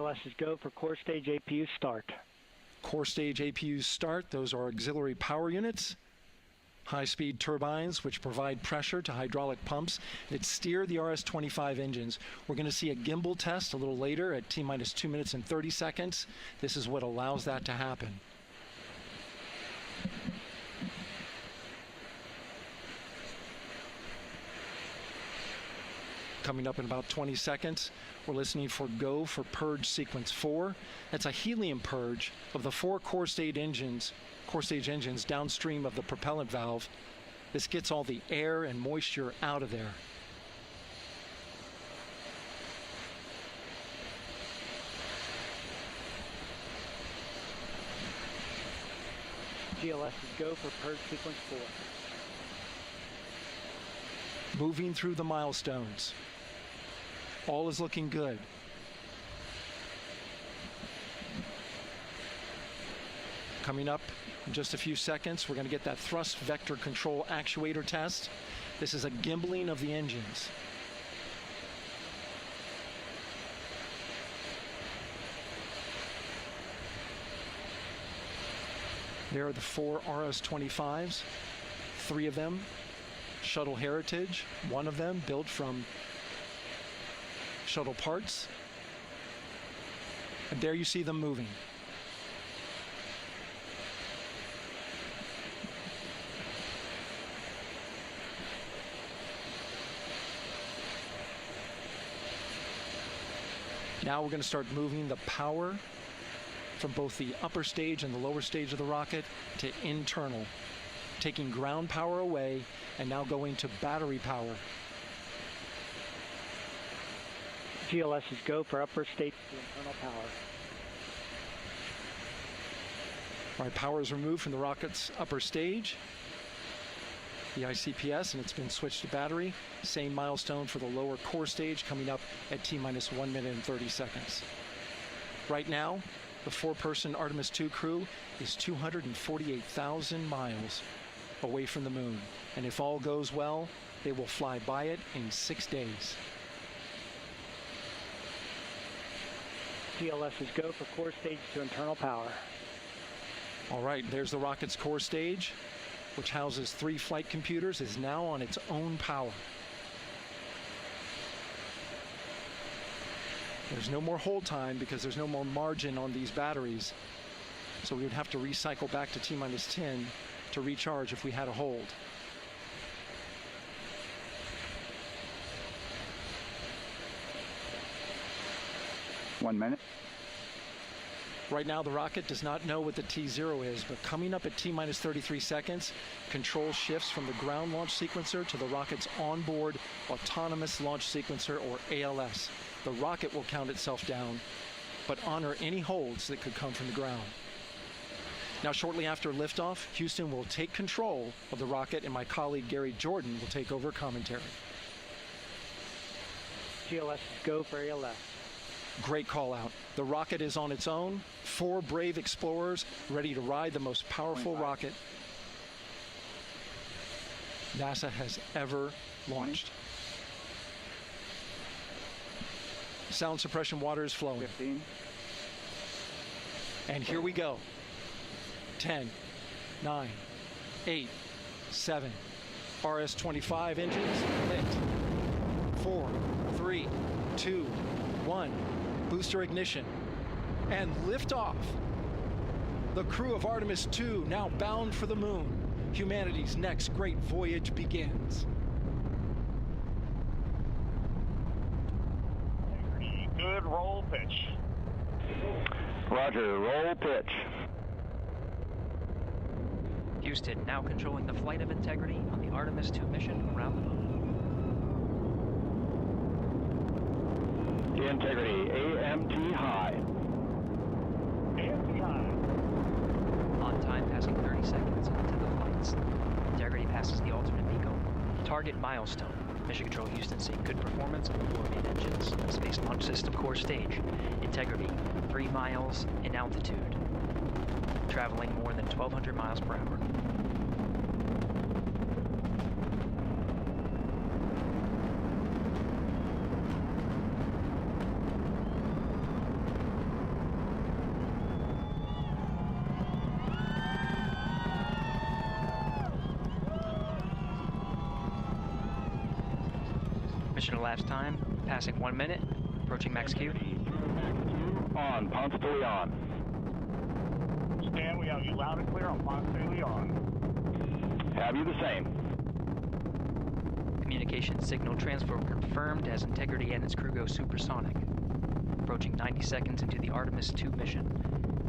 GLS is go for core stage APU start. Core stage APUs start. Those are auxiliary power units, high-speed turbines which provide pressure to hydraulic pumps that steer the RS-25 engines. We're going to see a gimbal test a little later at T-minus 2 minutes and 30 seconds. This is what allows that to happen. Coming up in about 20 seconds, we're listening for go for purge sequence 4. That's a helium purge of the 4 core stage engines downstream of the propellant valve. This gets all the air and moisture out of there. GLS is go for purge sequence 4. Moving through the milestones. All is looking good. Coming up in just a few seconds, we're going to get that thrust vector control actuator test. This is a gimbaling of the engines. There are the 4 RS-25s, 3 of them shuttle heritage, 1 of them built from shuttle parts. And there you see them moving. Now we're going to start moving the power from both the upper stage and the lower stage of the rocket to internal, taking ground power away and now going to battery power. GLS is go for upper stage to internal power. All right, power is removed from the rocket's upper stage, the ICPS, and it's been switched to battery. Same milestone for the lower core stage coming up at T-minus 1 minute and 30 seconds. Right now, the 4-person Artemis II crew is 248,000 miles away from the moon. And if all goes well, they will fly by it in 6 days. GLS is go for core stage to internal power. All right, there's the rocket's core stage, which houses 3 flight computers, is now on its own power. There's no more hold time because there's no more margin on these batteries. So we would have to recycle back to T-minus 10 to recharge if we had a hold. One minute. Right now, the rocket does not know what the T0 is, but coming up at T-minus 33 seconds, control shifts from the ground launch sequencer to the rocket's onboard autonomous launch sequencer, or ALS. The rocket will count itself down, but honor any holds that could come from the ground. Now, shortly after liftoff, Houston will take control of the rocket, and my colleague Gary Jordan will take over commentary. GLS is go for ALS. Great call out. The rocket is on its own. 4 brave explorers ready to ride the most powerful rocket NASA has ever launched. Sound suppression water is flowing. 15. And here we go. 10, 9, 8, 7. RS-25 engines lit. 4, 3, 2, 1. Booster ignition. And liftoff. The crew of Artemis II now bound for the moon. Humanity's next great voyage begins. Good roll pitch. Roger, roll pitch. Houston now controlling the flight of integrity on the Artemis II mission around the moon. Integrity, AMT high. AMT high. On time passing 30 seconds into the flights. Integrity passes the alternate MECO. Target milestone. Mission Control Houston seeing good performance on the 4 main engines. Space Launch System core stage. Integrity, 3 miles in altitude. Traveling more than 1,200 miles per hour. Mission elapsed time, passing 1 minute, approaching max Q. On Ponce de Leon. Stan, we have you loud and clear on Ponce de Leon. Have you the same? Communication signal transfer confirmed as Integrity and its crew go supersonic. Approaching 90 seconds into the Artemis 2 mission.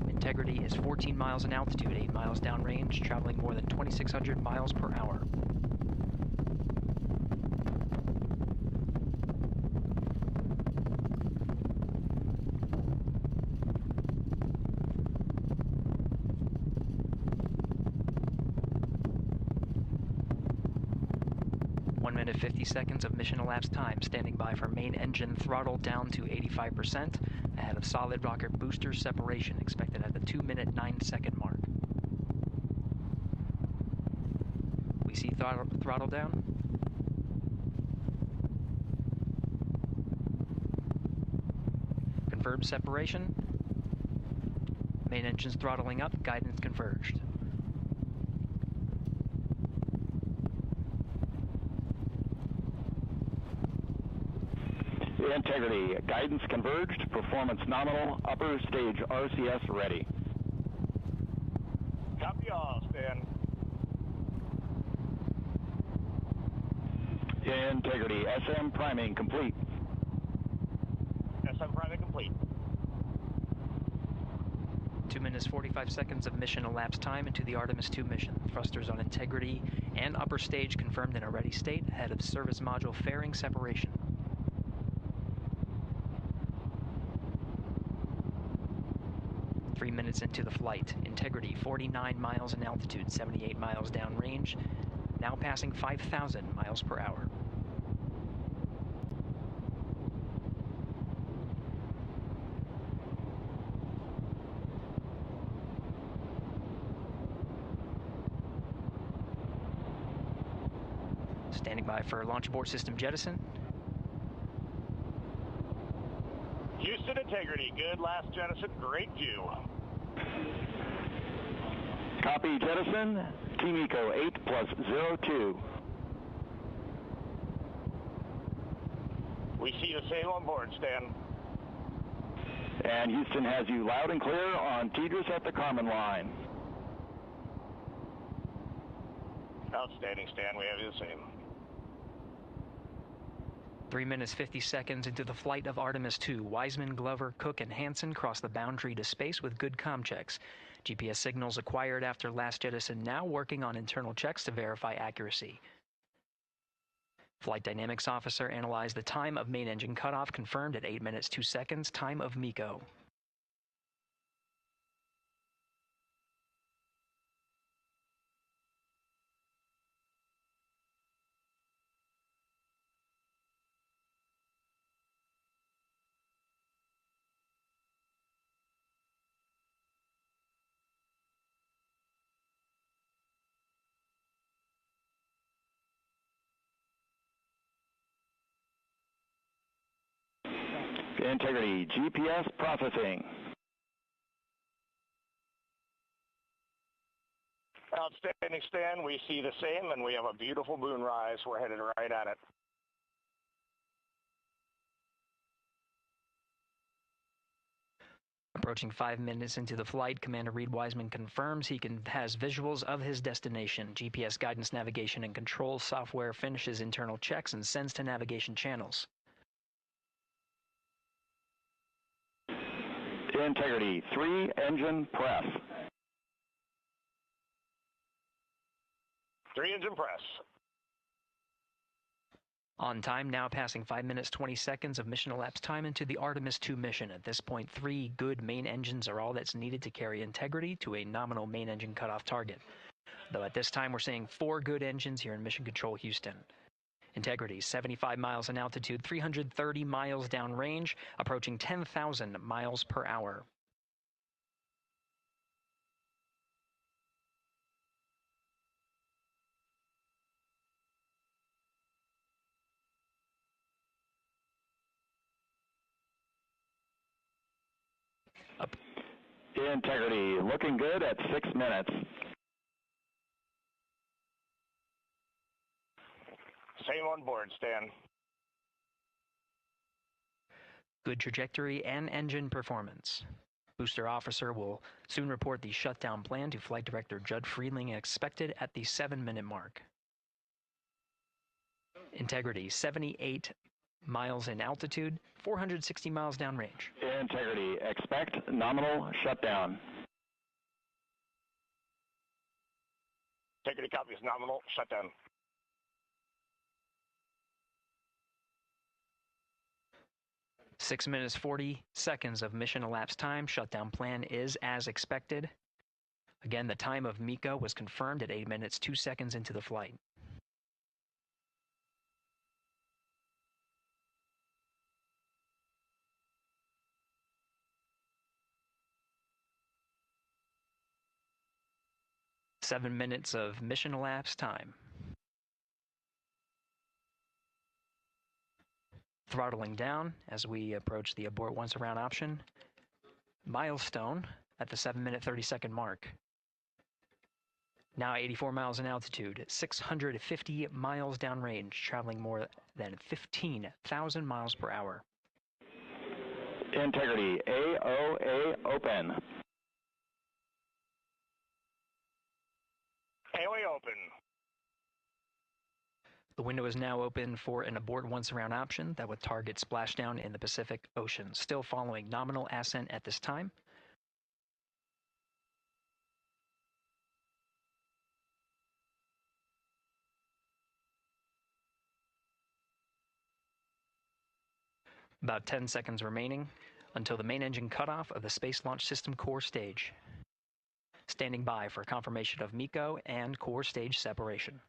Integrity is 14 miles in altitude, 8 miles downrange, traveling more than 2,600 miles per hour. Minute 50 seconds of mission elapsed time, standing by for main engine throttle down to 85%, ahead of solid rocket booster separation, expected at the 2-minute 9-second mark. We see throttle down. Confirmed separation. Main engines throttling up, guidance converged. Integrity, guidance converged, performance nominal, upper stage RCS ready. Copy all, Stan. Integrity, SM priming complete. SM priming complete. 2 minutes 45 seconds of mission elapsed time into the Artemis 2 mission. Thrusters on Integrity and upper stage confirmed in a ready state, ahead of service module fairing separation. 3 minutes into the flight, Integrity 49 miles in altitude, 78 miles downrange, now passing 5,000 miles per hour. Standing by for launch abort system jettison. Houston Integrity, good last jettison, great view. Copy jettison, Team Eco 8+02. We see the same on board, Stan. And Houston has you loud and clear on TDRS at the Kármán line. Outstanding, Stan, we have you the same. 3 minutes 50 seconds into the flight of Artemis 2, Wiseman, Glover, Cook, and Hansen cross the boundary to space with good comm checks. GPS signals acquired after last jettison now working on internal checks to verify accuracy. Flight Dynamics Officer analyzed the time of main engine cutoff, confirmed at 8 minutes 2 seconds, time of MECO. Integrity, GPS processing. Outstanding, Stan, we see the same, and we have a beautiful moonrise. We're headed right at it. Approaching 5 minutes into the flight, Commander Reed Wiseman confirms he has visuals of his destination. GPS guidance, navigation, and control software finishes internal checks and sends to navigation channels. Integrity, 3 engine press. 3 engine press. On time, now passing 5 minutes 20 seconds of mission elapsed time into the Artemis 2 mission. At this point, 3 good main engines are all that's needed to carry Integrity to a nominal main engine cutoff target. Though at this time, we're seeing 4 good engines here in Mission Control Houston. Integrity, 75 miles in altitude, 330 miles downrange, approaching 10,000 miles per hour. Integrity, looking good at 6 minutes. Same on board, Stan. good trajectory, and engine performance. Booster officer will soon report the shutdown plan to Flight Director Judd Friedling, expected at the 7-minute mark. Integrity, 78 miles in altitude, 460 miles downrange. Integrity, expect nominal shutdown. Integrity copies nominal shutdown. Six minutes, 40 seconds of mission elapsed time. Shutdown plan is as expected. Again, the time of MECO was confirmed at 8 minutes, 2 seconds into the flight. Seven minutes of mission elapsed time. Throttling down as we approach the abort once around option. Milestone at the 7-minute 30-second mark. Now 84 miles in altitude, 650 miles downrange, traveling more than 15,000 miles per hour. Integrity, AOA open. AOA open. The window is now open for an abort once around option that would target splashdown in the Pacific Ocean. Still following nominal ascent at this time. About 10 seconds remaining until the main engine cutoff of the Space Launch System core stage. Standing by for confirmation of MECO and core stage separation.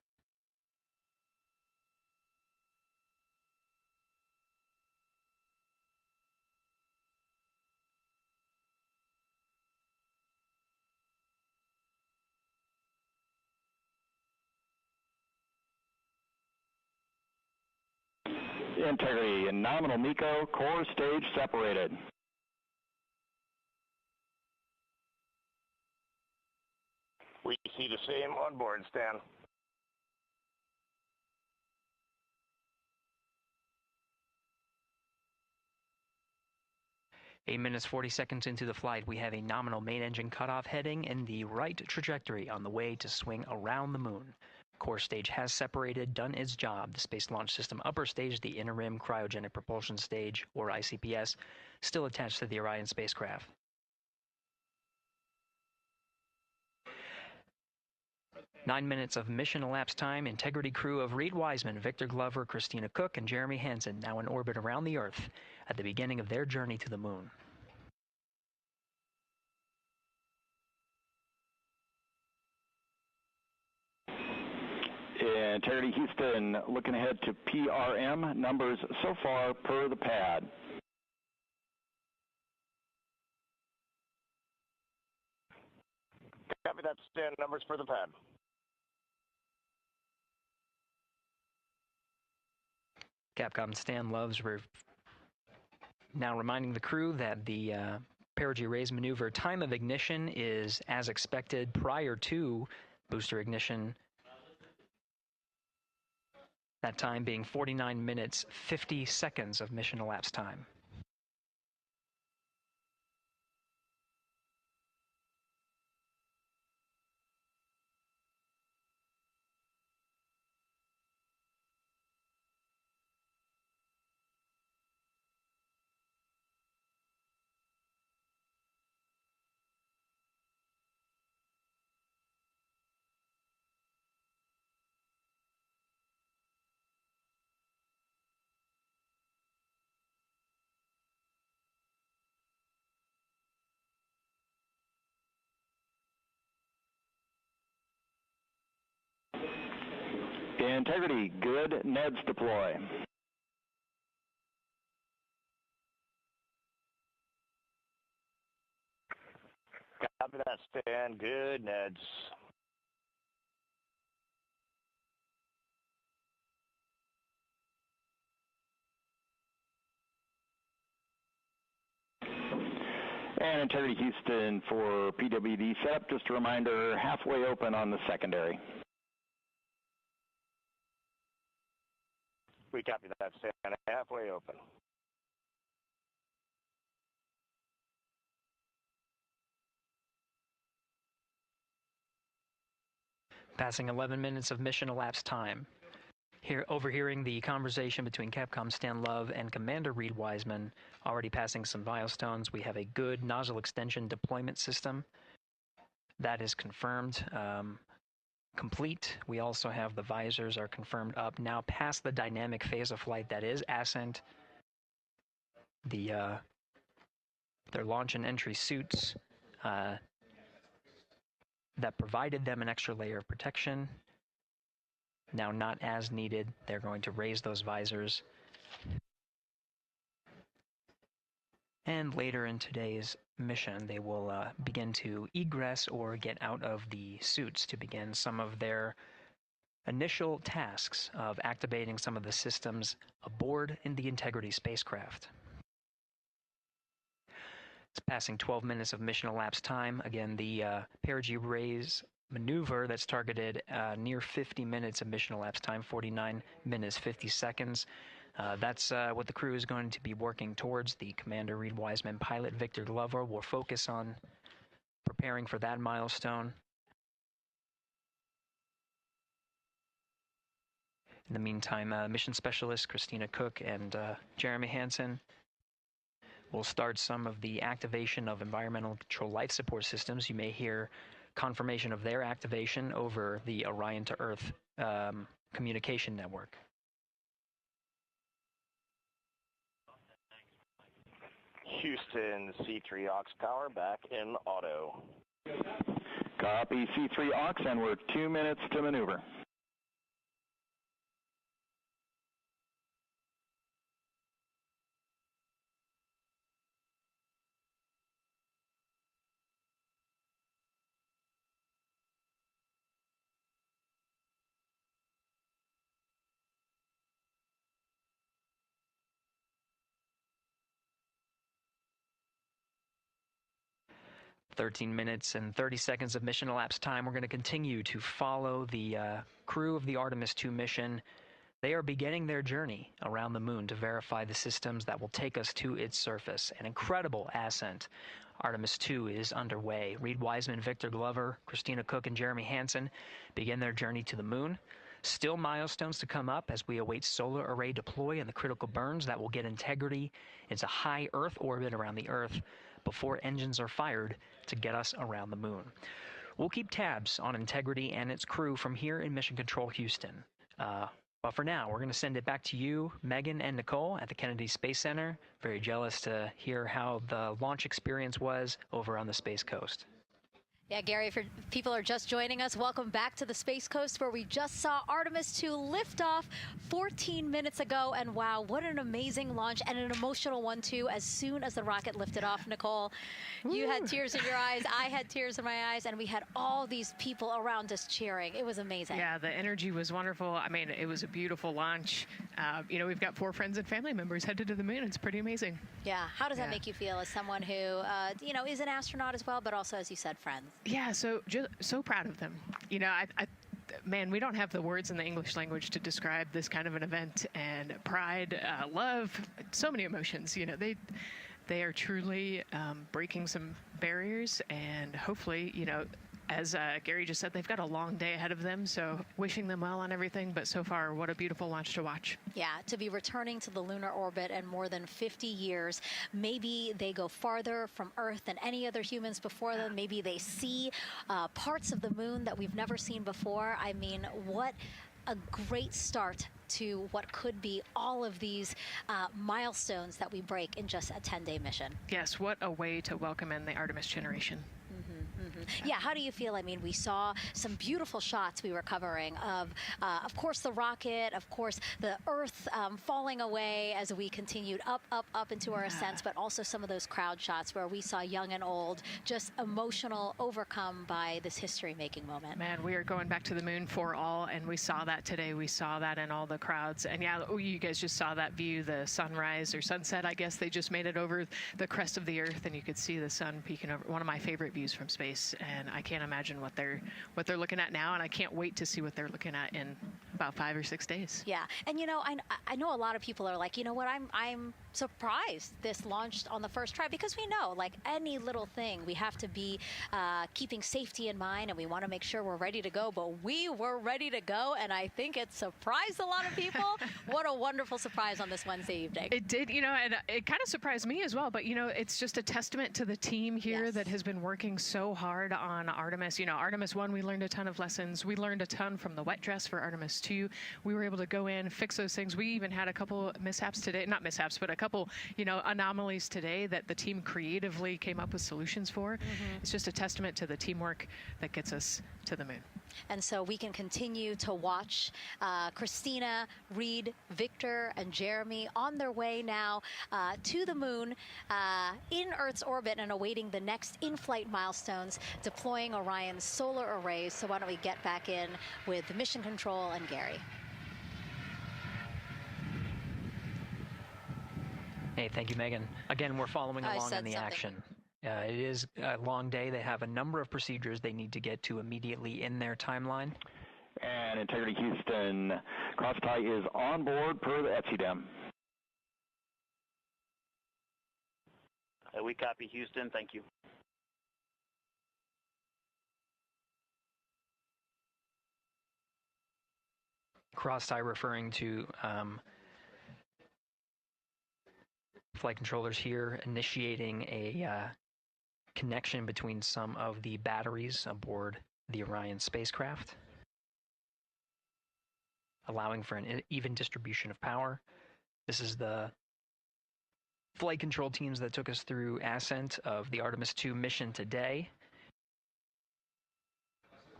Integrity, nominal MECO, core stage separated. We see the same on board, Stan. Eight minutes, 40 seconds into the flight, we have a nominal main engine cutoff heading in the right trajectory on the way to swing around the moon. Core stage has separated, done its job. The Space Launch System upper stage, the interim cryogenic propulsion stage, or ICPS, still attached to the Orion spacecraft. Nine minutes of mission elapsed time. Integrity crew of Reed Wiseman, Victor Glover, Christina Cook, and Jeremy Hansen now in orbit around the Earth at the beginning of their journey to the moon. Integrity Houston, looking ahead to PRM numbers so far per the pad. Copy that, Stan. Numbers for the pad. Capcom Stan Loves now reminding the crew that the perigee raise maneuver time of ignition is as expected prior to booster ignition. That time being 49 minutes, 50 seconds of mission elapsed time. Integrity, good. NEDS deploy. Copy that, Stan. Good, Neds. And Integrity Houston for PWD setup. Just a reminder, halfway open on the secondary. We copy that, Stan. Halfway open. Passing 11 minutes of mission elapsed time. Here, overhearing the conversation between Capcom Stan Love and Commander Reed Wiseman, already passing some milestones. We have a good nozzle extension deployment system. That is confirmed. Complete. We also have the visors are confirmed up. Now past the dynamic phase of flight, that is ascent. Their launch and entry suits that provided them an extra layer of protection. Now not as needed. They're going to raise those visors. And later in today's mission, they will begin to egress or get out of the suits to begin some of their initial tasks of activating some of the systems aboard in the Integrity spacecraft. It's passing 12 minutes of mission elapsed time. Again, the perigee raise maneuver that's targeted near 50 minutes of mission elapsed time, 49 minutes, 50 seconds. That's what the crew is going to be working towards. The Commander Reed Wiseman, pilot Victor Glover will focus on preparing for that milestone. In the meantime, mission specialist Christina Cook and Jeremy Hansen will start some of the activation of environmental control life support systems. You may hear confirmation of their activation over the Orion to Earth communication network. Houston, C3 aux power back in auto. Copy C3 aux, and we're 2 minutes to maneuver. "13 minutes and 30 seconds of mission elapsed time. We're going to continue to follow the crew of the Artemis 2 mission. They are beginning their journey around the moon to verify the systems that will take us to its surface. An incredible ascent. Artemis 2 is underway. Reed Wiseman, Victor Glover, Christina Cook, and Jeremy Hansen begin their journey to the moon. Still milestones to come up as we await solar array deploy and the critical burns that will get Integrity into high Earth orbit around the Earth before engines are fired to get us around the moon. We'll keep tabs on Integrity and its crew from here in Mission Control Houston. But for now, we're going to send it back to you, Megan and Nicole at the Kennedy Space Center. Very jealous to hear how the launch experience was over on the Space Coast. Yeah, Gary, if people are just joining us, welcome back to the Space Coast, where we just saw Artemis 2 lift off 14 minutes ago. And wow, what an amazing launch, and an emotional one, too. As soon as the rocket lifted off, Nicole, you had tears in your eyes, I had tears in my eyes, and we had all these people around us cheering. It was amazing. Yeah, the energy was wonderful. I mean, it was a beautiful launch. You know, we've got 4 friends and family members headed to the moon. It's pretty amazing. Yeah, how does that make you feel as someone who, you know, is an astronaut as well, but also, as you said, friends? Yeah, so proud of them. You know, man, we don't have the words in the English language to describe this kind of an event, and pride, love, so many emotions. You know, they are truly breaking some barriers, and hopefully, you know, as Gary just said, they've got a long day ahead of them, so wishing them well on everything. But so far, what a beautiful launch to watch. Yeah, to be returning to the lunar orbit in more than 50 years. Maybe they go farther from Earth than any other humans before them. Maybe they see parts of the moon that we've never seen before. I mean, what a great start to what could be all of these milestones that we break in just a 10-day mission. Yes, what a way to welcome in the Artemis generation. Yeah, how do you feel? I mean, we saw some beautiful shots we were covering of course, the rocket, of course, the Earth falling away as we continued up into our ascents, but also some of those crowd shots where we saw young and old, just emotional, overcome by this history-making moment. Man, we are going back to the moon for all, and we saw that today. We saw that in all the crowds. And yeah, you guys just saw that view, the sunrise or sunset, I guess. They just made it over the crest of the Earth, and you could see the sun peeking over. One of my favorite views from space. And I can't imagine what they're looking at now, and I can't wait to see what they're looking at in about 5 or 6 days. Yeah, and you know, I know a lot of people are like, you know what, I'm surprised this launched on the first try, because we know, like any little thing, we have to be keeping safety in mind, and we want to make sure we're ready to go. But we were ready to go, and I think it surprised a lot of people. What a wonderful surprise on this Wednesday evening. It did, and it kind of surprised me as well. But, it's just a testament to the team here that has been working so hard on Artemis. Artemis 1, we learned a ton of lessons. We learned a ton from the wet dress for Artemis 2. We were able to go in, fix those things. We even had a couple mishaps today, not mishaps, but a couple, anomalies today that the team creatively came up with solutions for. It's just a testament to the teamwork that gets us to the moon. And so we can continue to watch Christina, Reed, Victor, and Jeremy on their way now to the moon in Earth's orbit and awaiting the next in-flight milestones, deploying Orion's solar arrays. So why don't we get back in with Mission Control and Gary. Hey, thank you, Megan. Again, we're following along in the action. It is a long day. They have a number of procedures they need to get to immediately in their timeline. And Integrity Houston, cross-tie is on board per the ETSI-DEM. We copy, Houston. Thank you. Cross-tie referring to flight controllers here initiating a connection between some of the batteries aboard the Orion spacecraft, allowing for an even distribution of power. This is the flight control teams that took us through ascent of the Artemis 2 mission today.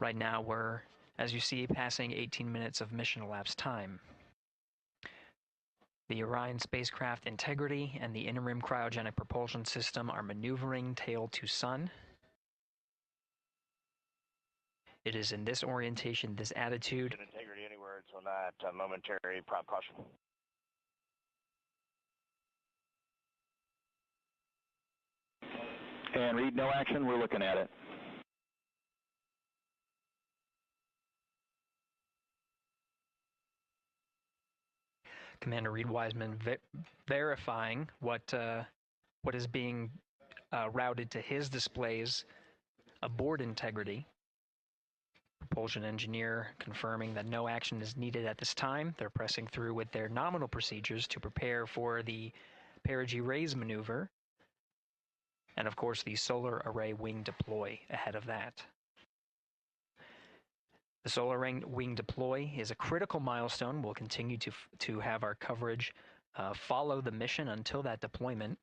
Right now we're, as you see, passing 18 minutes of mission elapsed time. The Orion spacecraft integrity and the interim cryogenic propulsion system are maneuvering tail to sun. It is in this orientation, this attitude. Integrity, any words on that momentary prop caution? And Reed, no action. We're looking at it. Commander Reed Wiseman verifying what is being routed to his displays aboard integrity. Propulsion engineer confirming that no action is needed at this time. They're pressing through with their nominal procedures to prepare for the perigee raise maneuver. And of course the solar array wing deploy ahead of that. The solar wing deploy is a critical milestone. We'll continue to have our coverage follow the mission until that deployment.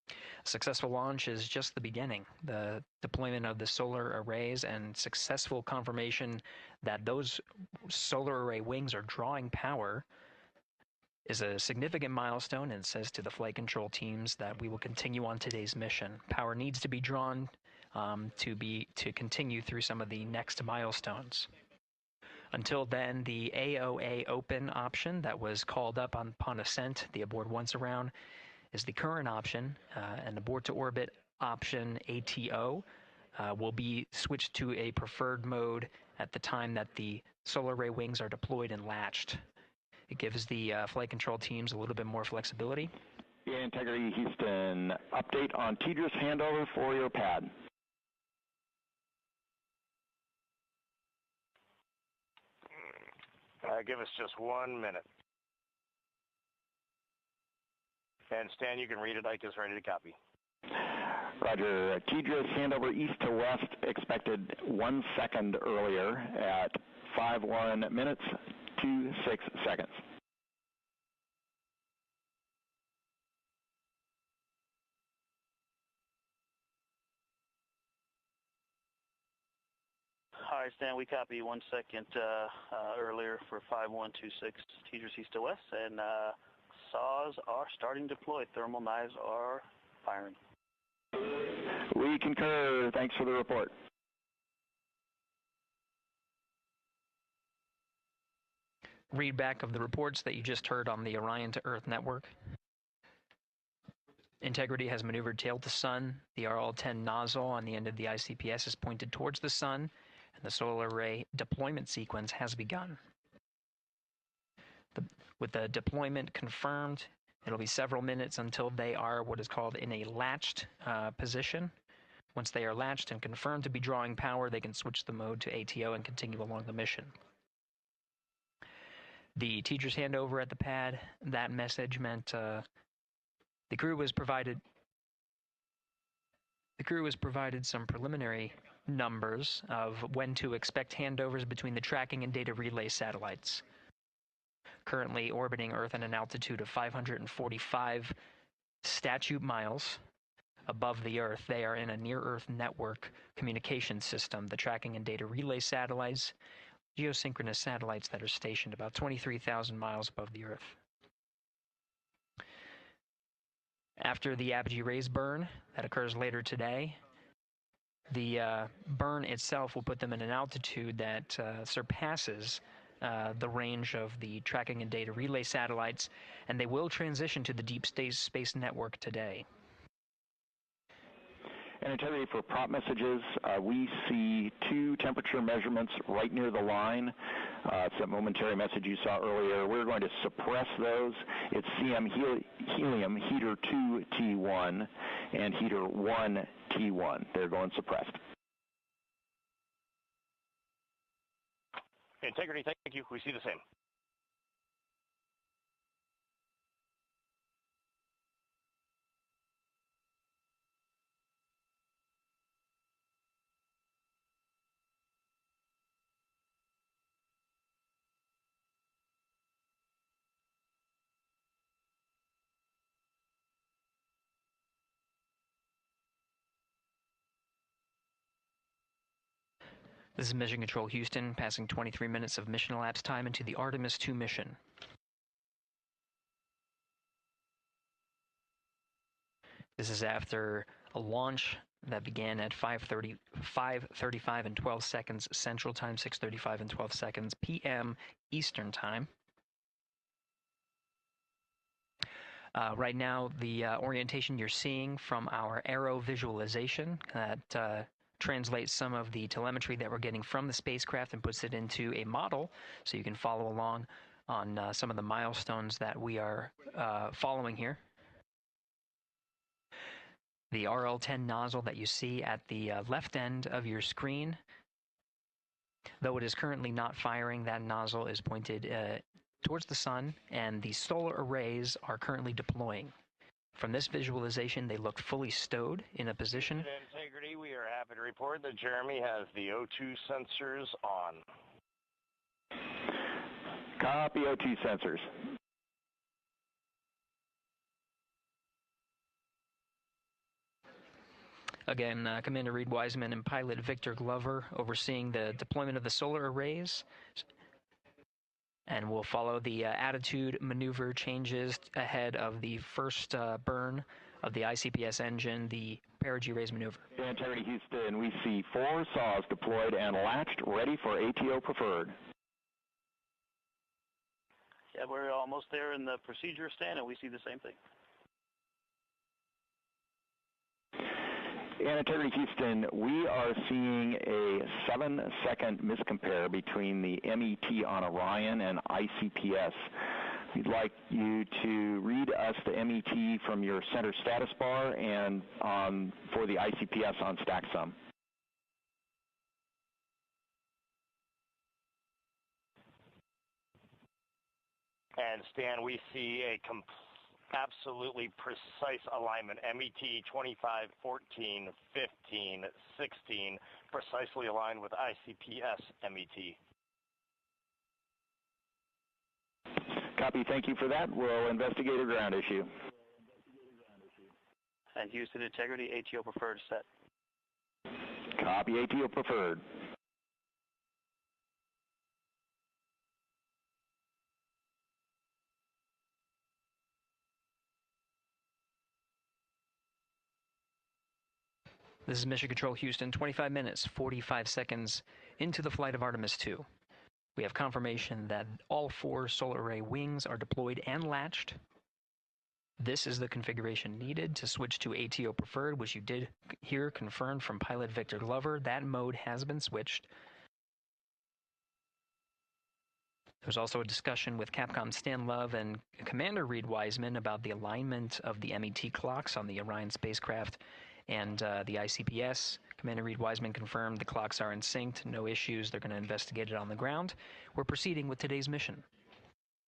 A successful launch is just the beginning. The deployment of the solar arrays and successful confirmation that those solar array wings are drawing power is a significant milestone, and says to the flight control teams that we will continue on today's mission. Power needs to be drawn to continue through some of the next milestones. Until then, the AOA open option that was called up upon ascent, the aboard once around, is the current option, and the board to orbit option ATO will be switched to a preferred mode at the time that the solar array wings are deployed and latched. It gives the flight control teams a little bit more flexibility. Integrity Houston, update on TDRS handover for your pad. Give us just 1 minute. And Stan, you can read it. Ike is ready to copy. Roger. TDRS handover east to west expected 1 second earlier at 5:1 minutes 26 seconds. All right, Stan, we copy 1 second earlier for 5126 TDRS east to west, and saws are starting to deploy. Thermal knives are firing. We concur. Thanks for the report. Read back of the reports that you just heard on the Orion to Earth network. Integrity has maneuvered tail to sun. The RL-10 nozzle on the end of the ICPS is pointed towards the sun, and the solar array deployment sequence has begun. With the deployment confirmed, It'll be several minutes until they are what is called in a latched position. Once they are latched and confirmed to be drawing power, they can switch the mode to ATO and continue along the mission. The teacher's handover at the pad, that message meant the crew was provided some preliminary numbers of when to expect handovers between the tracking and data relay satellites. Currently orbiting Earth at an altitude of 545 statute miles above the Earth, they are in a near-Earth network communication system. The tracking and data relay satellites, geosynchronous satellites that are stationed about 23,000 miles above the Earth. After the apogee rays burn, that occurs later today, the burn itself will put them in an altitude that surpasses the range of the tracking and data relay satellites, and they will transition to the deep space network today. And Integrity, for prop messages, we see 2 temperature measurements right near the line. It's that momentary message you saw earlier. We're going to suppress those. It's CM helium heater 2 T1 and heater 1 T1. They're going suppressed. Integrity, thank you. We see the same. This is Mission Control Houston, passing 23 minutes of mission elapsed time into the Artemis 2 mission. This is after a launch that began at 5:35 and 12 seconds Central Time, 6:35 and 12 seconds p.m. Eastern Time. Right now, the orientation you're seeing from our aero visualization that translates some of the telemetry that we're getting from the spacecraft and puts it into a model so you can follow along on some of the milestones that we are following here. The RL-10 nozzle that you see at the left end of your screen, though it is currently not firing, that nozzle is pointed towards the sun, and the solar arrays are currently deploying. From this visualization, they look fully stowed in a position. Integrity, we are happy to report that Jeremy has the O2 sensors on. Copy O2 sensors. Again, Commander Reed Wiseman and pilot Victor Glover overseeing the deployment of the solar arrays. And we'll follow the attitude maneuver changes ahead of the first burn of the ICPS engine, the perigee raise maneuver. Integrity Houston, we see 4 saws deployed and latched, ready for ATO preferred. Yeah, we're almost there in the procedure stand, and we see the same thing. And Integrity Houston, we are seeing a 7-second miscompare between the MET on Orion and ICPS. We'd like you to read us the MET from your center status bar and for the ICPS on StackSum. And Stan, we see a absolutely precise alignment. MET 25, 14, 15, 16, precisely aligned with ICPS MET. Copy, thank you for that. We'll investigate a ground issue. And Houston Integrity, ATO preferred set. Copy, ATO preferred. This is Mission Control Houston, 25 minutes, 45 seconds into the flight of Artemis 2. We have confirmation that all 4 solar array wings are deployed and latched. This is the configuration needed to switch to ATO preferred, which you did hear confirmed from pilot Victor Glover. That mode has been switched. There was also a discussion with Capcom Stan Love and Commander Reed Wiseman about the alignment of the MET clocks on the Orion spacecraft and the ICPS. Commander Reed Wiseman confirmed the clocks are in sync, no issues, they're going to investigate it on the ground. We're proceeding with today's mission.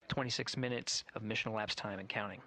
26 minutes of mission elapsed time and counting.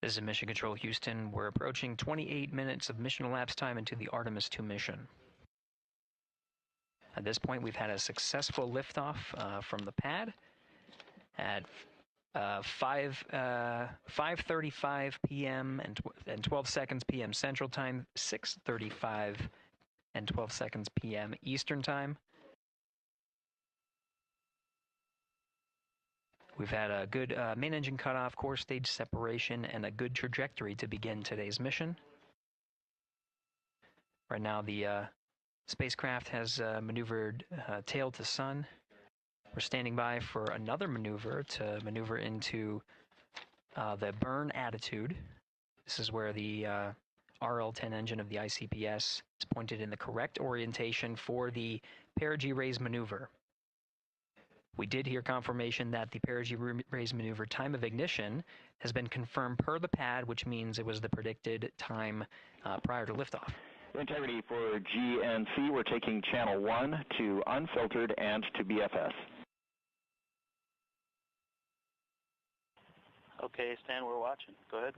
This is Mission Control Houston. We're approaching 28 minutes of mission elapsed time into the Artemis 2 mission. At this point, we've had a successful liftoff from the pad at 5:35 p.m. and 12 seconds p.m. Central Time, 6:35 and 12 seconds p.m. Eastern Time. We've had a good main engine cutoff, core stage separation, and a good trajectory to begin today's mission. Right now, the spacecraft has maneuvered tail to sun. We're standing by for another maneuver to maneuver into the burn attitude. This is where the RL-10 engine of the ICPS is pointed in the correct orientation for the perigee raise maneuver. We did hear confirmation that the perigee raise maneuver time of ignition has been confirmed per the pad, which means it was the predicted time prior to liftoff. Integrity for GNC, we're taking channel 1 to unfiltered and to BFS. Okay, Stan, we're watching. Go ahead.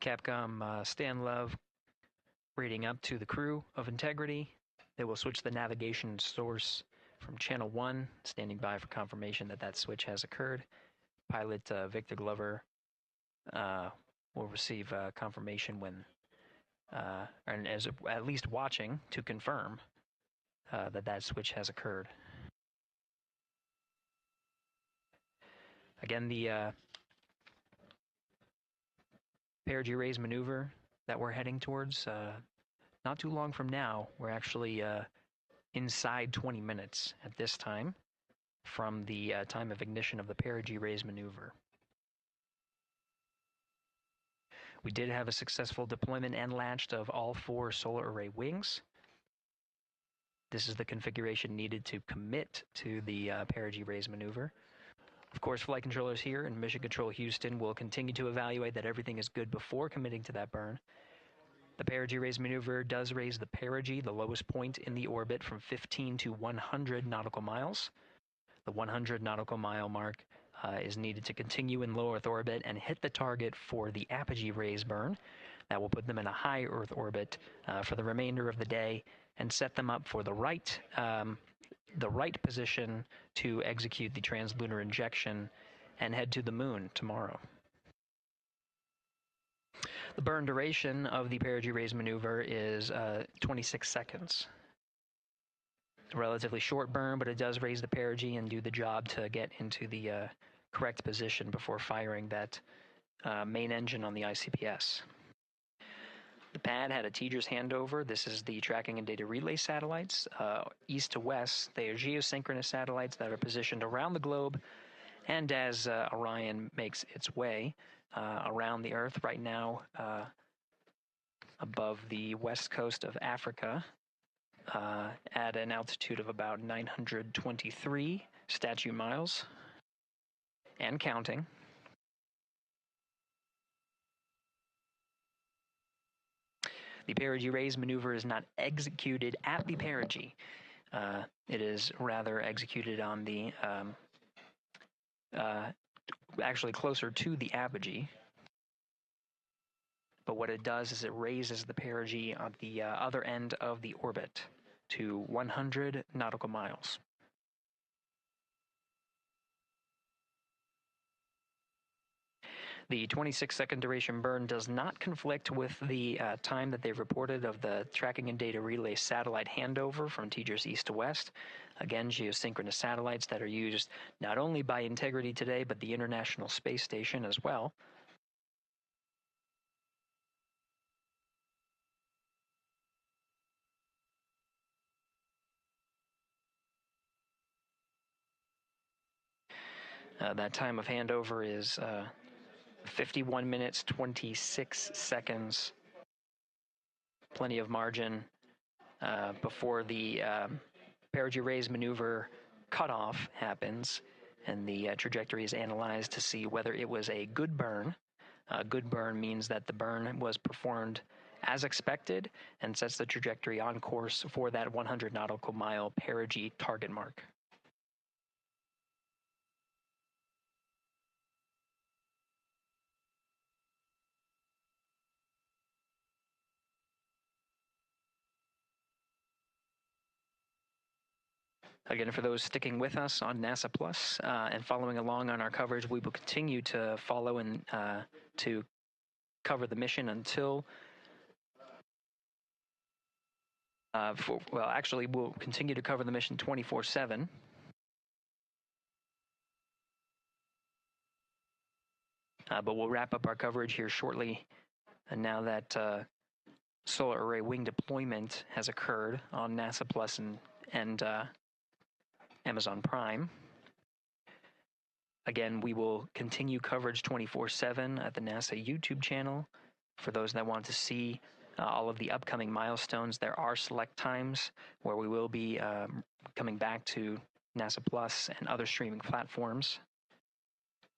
Capcom Stan Love reading up to the crew of Integrity. They will switch the navigation source from channel 1, standing by for confirmation that that switch has occurred. Pilot Victor Glover will receive confirmation when, and as at least watching to confirm that that switch has occurred. Again, the perigee raise maneuver that we're heading towards, not too long from now, we're actually inside 20 minutes at this time from the time of ignition of the perigee raise maneuver. We did have a successful deployment and launched of all 4 solar array wings. This is the configuration needed to commit to the perigee raise maneuver. Of course, flight controllers here in Mission Control Houston will continue to evaluate that everything is good before committing to that burn. The perigee raise maneuver does raise the perigee, the lowest point in the orbit, from 15 to 100 nautical miles. The 100 nautical mile mark is needed to continue in low Earth orbit and hit the target for the apogee raise burn. That will put them in a high Earth orbit for the remainder of the day and set them up for the right position to execute the translunar injection and head to the moon tomorrow. The burn duration of the perigee raise maneuver is 26 seconds. It's a relatively short burn, but it does raise the perigee and do the job to get into the correct position before firing that main engine on the ICPS. The pad had a TGERS handover. This is the tracking and data relay satellites. East to west, they are geosynchronous satellites that are positioned around the globe. And as Orion makes its way around the Earth right now, above the west coast of Africa, at an altitude of about 923 statute miles, and counting. The perigee-raise maneuver is not executed at the perigee. It is rather executed on the, actually closer to the apogee. But what it does is it raises the perigee on the other end of the orbit to 100 nautical miles. The 26-second duration burn does not conflict with the time that they've reported of the tracking and data relay satellite handover from TGERS east to west. Again, geosynchronous satellites that are used not only by Integrity today, but the International Space Station as well. That time of handover is 51 minutes, 26 seconds. Plenty of margin before the perigee-raise maneuver cutoff happens, and the trajectory is analyzed to see whether it was a good burn. A good burn means that the burn was performed as expected and sets the trajectory on course for that 100 nautical mile perigee target mark. Again, for those sticking with us on NASA Plus and following along on our coverage, we will continue to follow and to cover the mission until, actually, we'll continue to cover the mission 24/7. But we'll wrap up our coverage here shortly. And now that solar array wing deployment has occurred on NASA Plus and Amazon Prime. Again, we will continue coverage 24/7 at the NASA YouTube channel. For those that want to see all of the upcoming milestones, there are select times where we will be coming back to NASA Plus and other streaming platforms.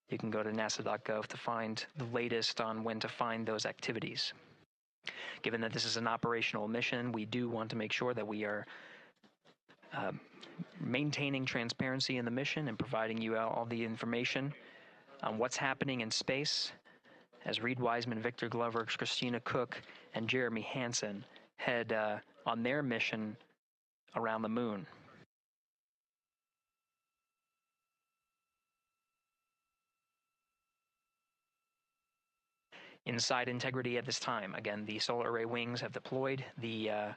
You can go to nasa.gov to find the latest on when to find those activities. Given that this is an operational mission, we do want to make sure that we are maintaining transparency in the mission and providing you all the information on what's happening in space as Reed Wiseman, Victor Glover, Christina Cook, and Jeremy Hansen head on their mission around the moon. Inside Integrity at this time, again, the solar array wings have deployed. The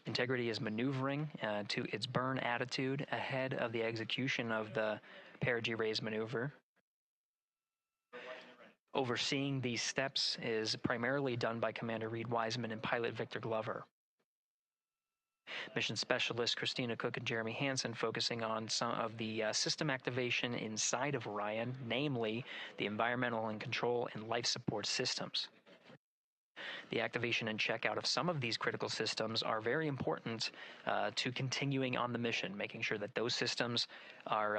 Integrity is maneuvering to its burn attitude ahead of the execution of the perigee-raise maneuver. Overseeing these steps is primarily done by Commander Reed Wiseman and pilot Victor Glover. Mission specialists Christina Cook and Jeremy Hansen focusing on some of the system activation inside of Orion, namely the environmental and control and life support systems. The activation and checkout of some of these critical systems are very important to continuing on the mission, making sure that those systems are